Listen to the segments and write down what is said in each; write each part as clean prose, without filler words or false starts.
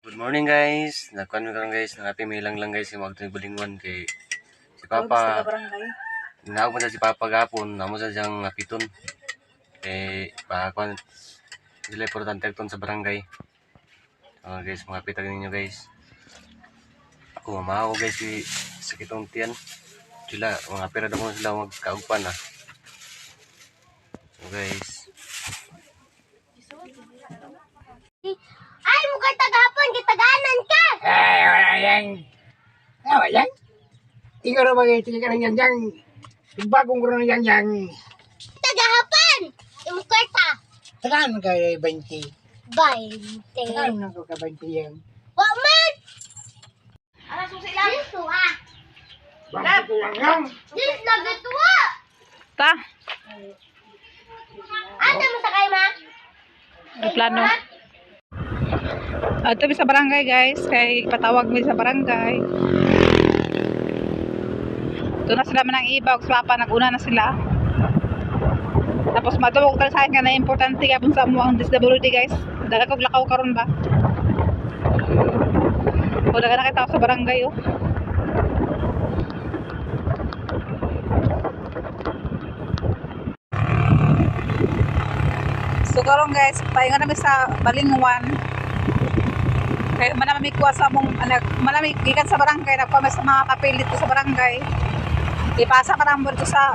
Good morning guys. Nakuan mi karon guys, nang may lang guys yung magtuig bulingon kay si Papa. Ninaog mo sa si Papa gapon, namo sa siyang napiton. Pa kuan sila importante ton sa barangay. Guys, mga pitag ninyo guys. Ako mamahaw guys si sakitong tiyan. Sila mga pera daw sila magkaugpan na. So guys. Ay, mukhang tagapon, kitaganan ka! Ay, wala yan. Wala yan. Ikaw na mag-itigil ka ng yan. Bagong guro na yan. Tagahapan! Yung kwarta. Saan ka 20? 20. Saan na ka 20 yan? Waman! Ano susi lang? Dito ah. Bakit ko lang yan? Dito na dito ah. Ta, Ate mo sakay ma? plano. Ito sa barangay guys, kay patawag mi sa barangay. Ito na sila manang iba, sa papa naguna na sila. Tapos matawag tayo sa akin na importante kapon sa mo ang disability guys. Daga kog lakaw karon ba? O daga na kita sa barangay oh. So karon guys, pahinga namin sa Balingwan. Kaya manami kuha sa mong manami gikan sa barangay, nagkuha sa mga kapil dito sa barangay. Ipasa ka nang dito sa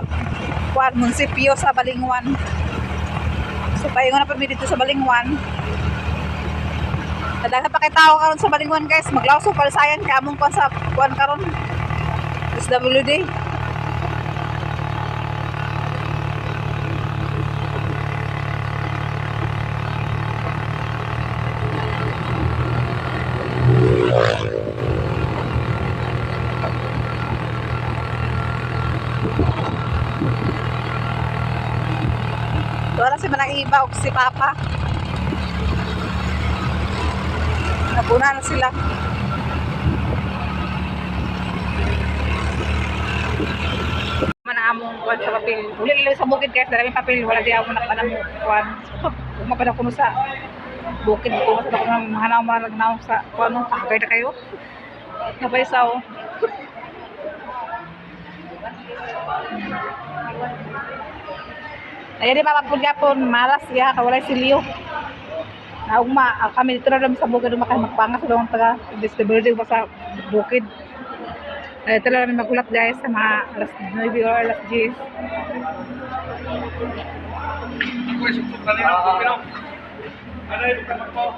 kuan munisipyo sa Balingwan. So pahinga na kami dito sa Balingwan. Kadaghan pa kay tao karon sa Balingwan guys, maglawso para sayan kay among kuan sa kuan karon. SWD. Wala si manang iba o si Papa. Nabuna na sila. Mana among kuan sa papel. Uli lang sa bukid guys, dami papel, wala di ako nakanang kuan. Umapada kuno sa bukid ko sa ako nang hanaw malagnaw sa kuan mo, kay na kayo. Napaisaw. Ayan di papapun gapon, malas ya, kawalay si Leo. Naugma, kami dito na sa bukid, makay magpangas sa doon taga disability ko sa bukid. Ito na namin magulat guys sa mga alas 9 or alas 10.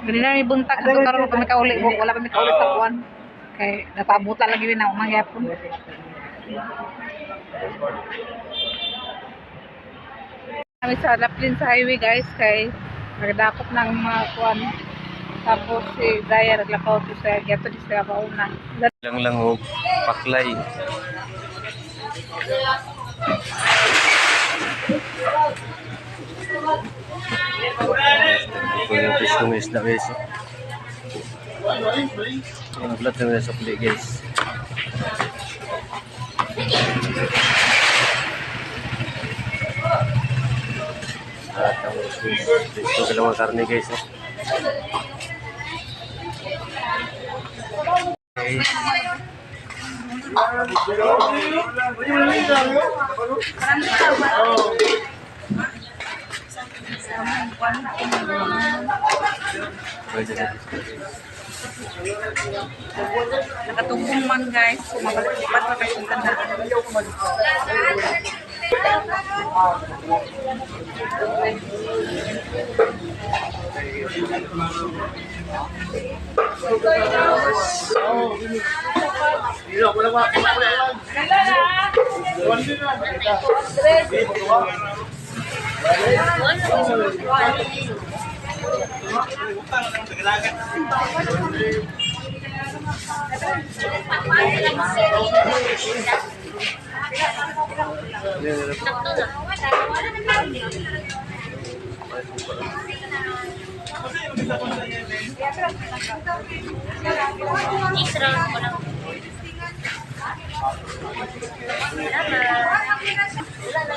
Ganina may buntag, ito karoon kami kauli, wala kami kauli sa kuwan. Kaya napabuta lagi yun na umangyapon. Kami sa Laplin sa highway guys, kay nagdakop ng mga kuwan. Tapos si Daya naglakaw to sa gato di sa bauna. Lang og paklay. Ito yung pisong isda guys. Yung plat na sa puli guys. At ang gusto dalawang karne guys. Okay. Nakatubong man guys, mabalik-lipat pa kayo sa tandaan.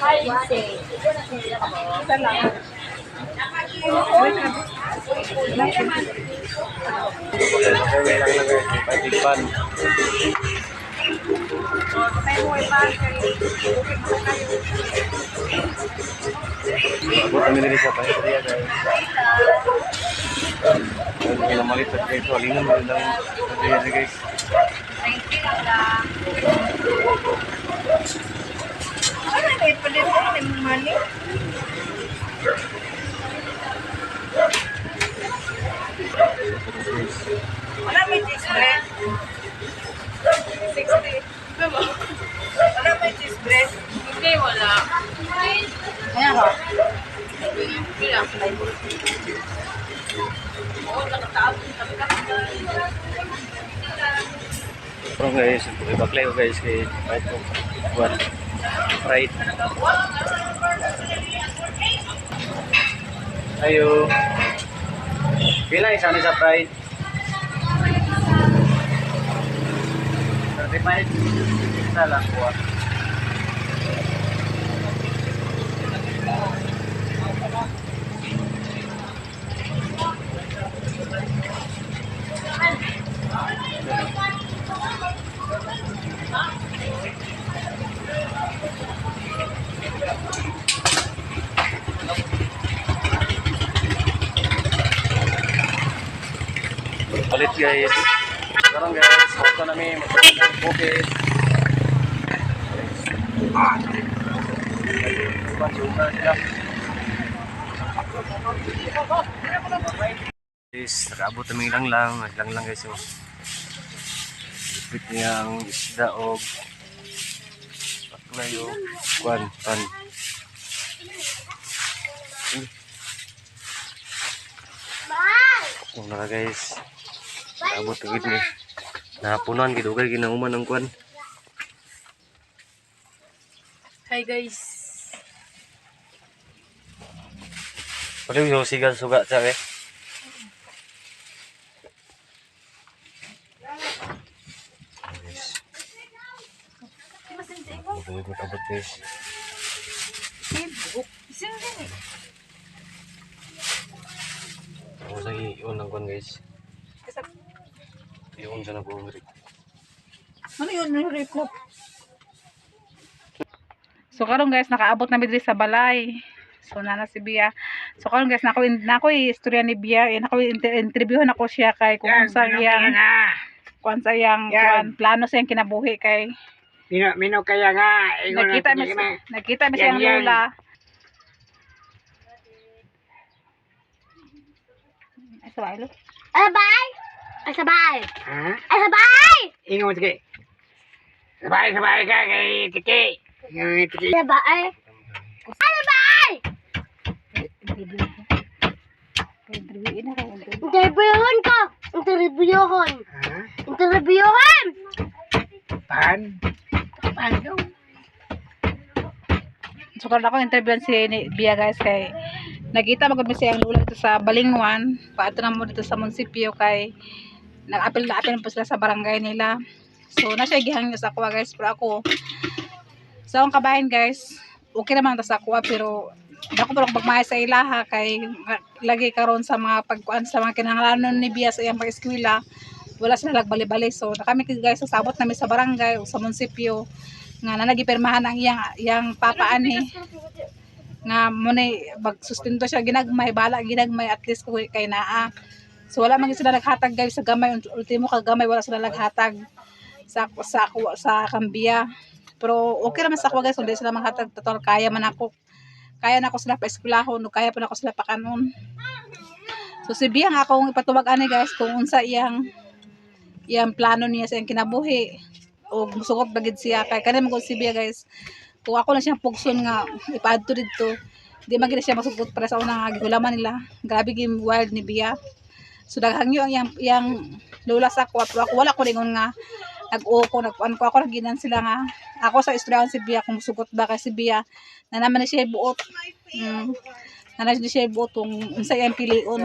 Ay, May lang lang guys. May patigpan. May buhay pa kayo. Okay mo kayo. Abot kami nila sa pahitria guys. Hindi na malit at guys. Walingan mo lang pahitria guys. Thank you lang. Ano na kayo pwede mo ng money? Wala may cheese bread. 60. Wala may cheese bread. Hindi, wala. Ayan ho. Pero guys, ibaklay ko guys kay kahit po buwan. Right. Ayo. Pila isa ni sa pride? 35. Isa lang po. Palit guys. Sekarang guys, foto namin magpapagod bukid. Suka siya. Guys, nakaabot namin lang guys. Oh. Lipit niyang isda o baklay o kwan. Kung naka guys, nakaabot na gid ni. Napunan gid ugay ginauman ang kwan. Hi guys. Pwede yung sigal suga sa eh. Abot guys. Ako sa iyon ng kwan guys. Iyon sa nabungri. Ano yun? Reflop. So karon guys, nakaabot na diri sa balay. So nana si Bia. So karon guys, nako istorya ni Bia. Nako interviewhan ako siya kay kung sa iyang sa iyang plano sa iyang kinabuhi kay Mino kaya nga. Nakita mi siyang lola. Sabay lo. Sabay! Sabay! Ha? Sabay! Ingon mo sige. Sabay ka kay Tiki. Ingon Tiki. Sabay! Sabay! Interviewin ko! Interviewin! Ha? Interviewin! Pan? Pan daw. So karon ako interview si Bia guys kay nakita magud mi siyang lola dito sa Balingwan, paadto na mo dito sa munisipyo kay nag-apil po sila sa barangay nila. So na siya gihangyo sa ako guys, pero ako sa akong kabayan guys, okay naman ta sa ako pero dako pa magmahal sa ilaha kay lagi karon sa mga pagkuan sa mga kinahanglanon ni Bia sa iyang pag-eskwela, wala sila nagbali-bali. So kami guys sabot namin sa barangay o sa munisipyo nga nanagipirmahan ang iyang papa ani nga muna magsustento siya ginagmay at least kay naa. So wala man sila naghatag guys sa gamay, ultimo ka gamay wala sila naghatag sa Kambia. Pero okay naman sa ako guys, hindi sila maghatag total, kaya na ako sila pa eskwelahon, kaya pa na ako sila pa kanon. So si Bia nga akong ipatubag ani guys kung unsa iyang plano niya sa iyang kinabuhi o musugot bagid siya kay kanang mo si Bia guys. Kung ako na siyang pugson nga ipaadto dito, di man gid siya masugot para sa unang gihulaman nila. Grabe gid wild ni Bia. So daghangyo ang yang lola sa ako, pero ako wala ko lingon nga nag-uko ako naginan sila nga ako sa istoryahan si Bia kung musugot ba kay si Bia na naman siya buot. Na siya buot kung unsa iyang pilion.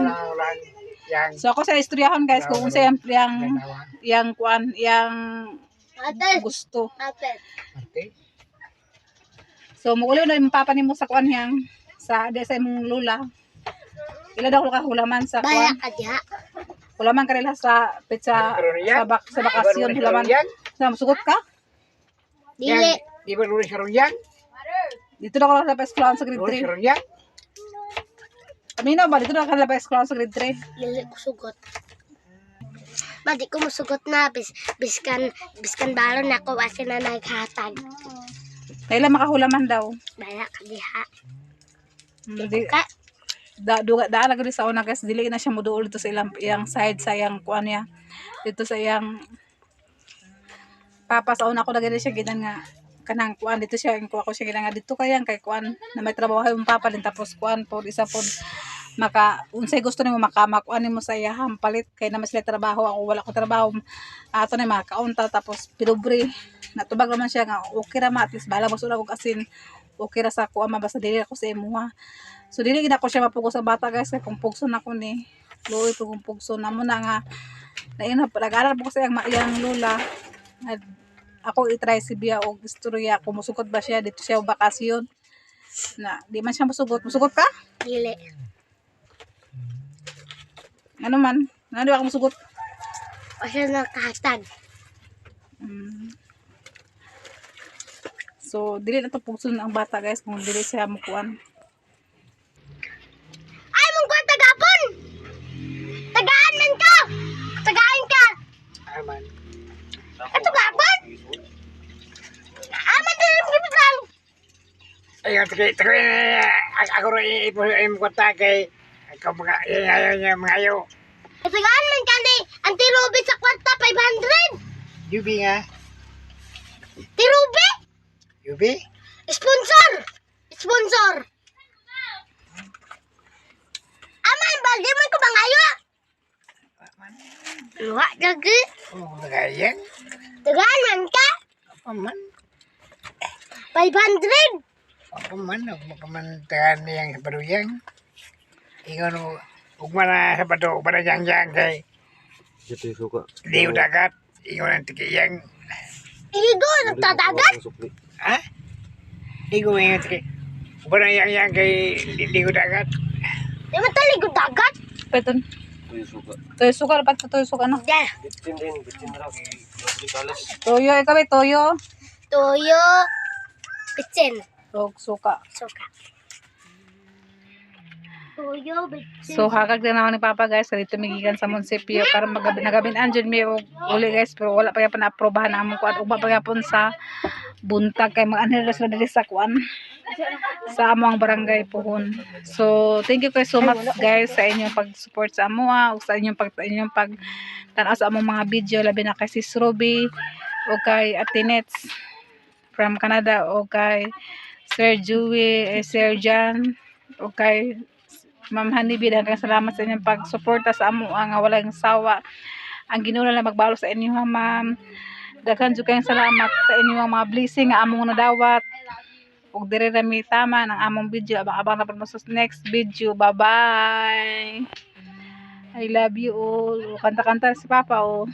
So ako sa istoryahan guys kung unsa yang gusto. So muuli na yung papa nimo sa kuan yang sa imong lola. Ila daw ka hulaman sa kuan. Wala man kanila sa pizza sa bakasyon wala man. Sa sugot ka? Dili. Di ba lunes karon yan? Dito na ko lang sa eskwelahan sa grade Lunes 3. karon yan? Amino ba dito na kanila sa eskwelahan sa grade 3? Dili ko sugot. Di ko musugot na biskan balon na ko kasi na naghatag. Kailan makahulaman daw? Bala ka diha. Di, Ka daan na sa una guys, dili na siya muduol dito sa iyang side sa iyang kuan niya. Dito sa iyang papa sa una ko lagi siya ginan nga kanang kuan dito siya ang ko siya ginan nga dito kayang kay kuan na may trabaho yung papa din tapos kuan po isa po maka unsay gusto nimo makamakuan nimo sa iyang palit kay na mas sila trabaho ako wala ko trabaho ato na makaunta tapos pilobre natubag naman siya nga okay ra matis bala mo sula og asin okay ra sa kuan mabasa dili ako sa imuha so dili gid ako siya mapugos sa bata guys kay kung pugson ako ni luoy po kung pugson namo na nga na nag-aral po ko sa iyang lola at ako i-try si Bia og istorya kung musugot ba siya dito siya og bakasyon na di man siya musugot ka dili. ano man di ako musugot Kasi naghatag. So dili na to pugson ang bata guys kung dili siya mukuan Ay mong kuha tagapon. Tagaan man ka. Tagaan ka. Aman. Ato gapon. Aman din ang lang. Ay, ako rin ipukwata kay ikaw mga ayaw. Tagaan man ka ni Auntie Ruby sa kwarta 500. Yubi nga. Ti Ruby. Yubi? Sponsor. Sponsor. Aman balde man ko bangayo. Luwa lagi. Oh, nagayang. Tagaan man ka. Aman. 500. Aman. Aman tagaan niyang sa paduyang. Ingon mo. Ugma na sa pato. Ugma na jang-jang kay. Ito yung suka. Di dagat. Ingon ang tikiyang. Igo nagtadagat. Ha? Di ko ingat kay. Ugma na yang-yang kay. Di ko dagat. Di ba taligod dagat? peton Ito yung suka. toyo suka dapat toyo suka no Yeah. Bitsin din. Bitsin na raw. Mabili kalas. toyo ikaw ay toyo Toyo. Bitsin. og suka Suka. Toyo, bitsin. so hakag din ako ni papa guys dito migikan sa munisipyo para nagabin-an jud mi og uli guys pero wala pa gyapon na-aprobahan na among kuan ugma pa gyapon sa buntag kay mag-anhel sila diri sa kuan sa among barangay Puhon. So thank you guys so much guys sa inyong pag-support sa amoa ug sa inyong pag tan-aw sa among mga video labi na kay Sis Ruby o kay Ate Nets from Canada o kay Sir Joey, Sir Jan o kay Ma'am Honeybee, daghang salamat sa inyong pagsuporta sa amo nga walang sawa. Ang Ginoo na magbalo sa inyo ha, ma'am. Daghang jud kayong salamat sa inyong mga blessing nga among nadawat. Ug diri ra mi tama ng among video. Abang-abang na po sa next video. Bye-bye. I love you all. Kanta-kanta si Papa oh.